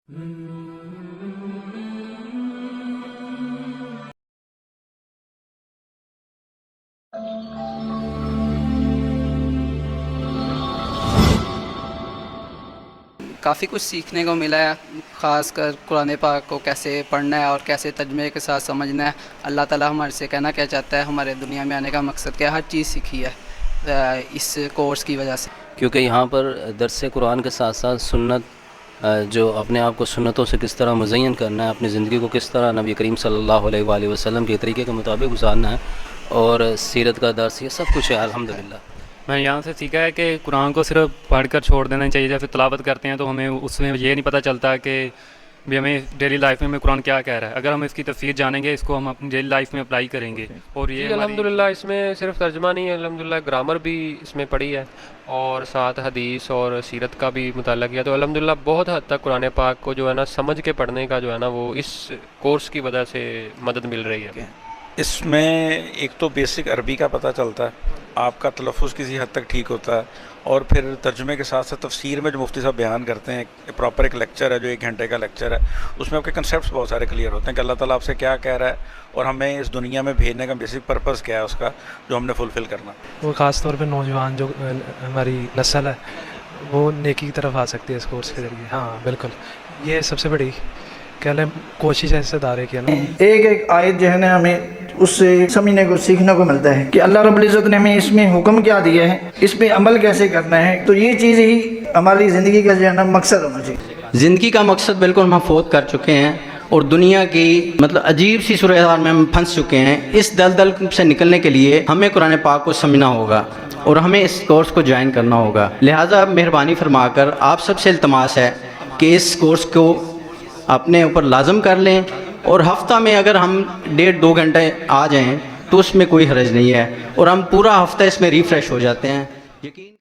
کافی کچھ سیکھنے کو ملا ہے، خاص کر قرآن پاک کو کیسے پڑھنا ہے اور کیسے ترجمے کے ساتھ سمجھنا ہے، اللہ تعالیٰ ہمارے سے کہنا کیا چاہتا ہے، ہمارے دنیا میں آنے کا مقصد کیا ہے، ہر چیز سیکھی ہے اس کورس کی وجہ سے. کیونکہ یہاں پر درس قرآن کے ساتھ ساتھ سنت، جو اپنے آپ کو سنتوں سے کس طرح مزین کرنا ہے، اپنی زندگی کو کس طرح نبی کریم صلی اللہ علیہ وآلہ وسلم کے طریقے کے مطابق گزارنا ہے، اور سیرت کا درس، یہ سب کچھ ہے الحمدللہ. میں نے یہاں سے سیکھا ہے کہ قرآن کو صرف پڑھ کر چھوڑ دینا چاہیے. جیسے تلاوت کرتے ہیں تو ہمیں اس میں یہ نہیں پتہ چلتا کہ بھی ہمیں ڈیلی لائف میں ہمیں قرآن کیا کہہ رہا ہے. اگر ہم اس کی تفسیر جانیں گے، اس کو ہم اپنی ڈیلی لائف میں اپلائی کریں گے. اور یہ الحمدللہ اس میں صرف ترجمہ نہیں ہے، الحمدللہ گرامر بھی اس میں پڑھی ہے، اور ساتھ حدیث اور سیرت کا بھی مطالعہ کیا. تو الحمدللہ بہت حد تک قرآن پاک کو جو ہے نا سمجھ کے پڑھنے کا جو ہے نا وہ اس کورس کی وجہ سے مدد مل رہی ہے. اس میں ایک تو بیسک عربی کا پتہ چلتا ہے، آپ کا تلفظ کسی حد تک ٹھیک ہوتا ہے، اور پھر ترجمے کے ساتھ ساتھ تفسیر میں جو مفتی صاحب بیان کرتے ہیں، پراپر ایک لیکچر ہے جو 1 گھنٹے کا لیکچر ہے، اس میں آپ کے کنسیپٹس بہت سارے کلیئر ہوتے ہیں کہ اللہ تعالیٰ آپ سے کیا کہہ رہا ہے اور ہمیں اس دنیا میں بھیجنے کا بیسک پرپز کیا ہے اس کا، جو ہم نے فلفل کرنا. وہ خاص طور پہ نوجوان جو ہماری نسل ہے وہ نیکی کی طرف آ سکتی ہے اس کورس کے ذریعے. ہاں بالکل، یہ سب سے بڑی کہہ لیں کوشش ہے اس ادارے کی. ایک آیت جو ہے نا ہمیں اس سے سمجھنے کو سیکھنے کو ملتا ہے کہ اللہ رب العزت نے ہمیں اس میں حکم کیا دیا ہے، اس پہ عمل کیسے کرنا ہے. تو یہ چیز ہی ہماری زندگی کا جو ہے نا مقصد ہونا چاہیے. زندگی کا مقصد بالکل ہم فوت کر چکے ہیں، اور دنیا کی عجیب سی صورتحال میں ہم پھنس چکے ہیں. اس دلدل سے نکلنے کے لیے ہمیں قرآن پاک کو سمجھنا ہوگا اور ہمیں اس کورس کو جوائن کرنا ہوگا. لہٰذا مہربانی فرما کر آپ سب سے التماس ہے کہ اس کورس کو اپنے اوپر لازم کر لیں، اور ہفتہ میں اگر ہم 1.5-2 گھنٹے آ جائیں تو اس میں کوئی حرج نہیں ہے، اور ہم پورا ہفتہ اس میں ریفریش ہو جاتے ہیں. یقین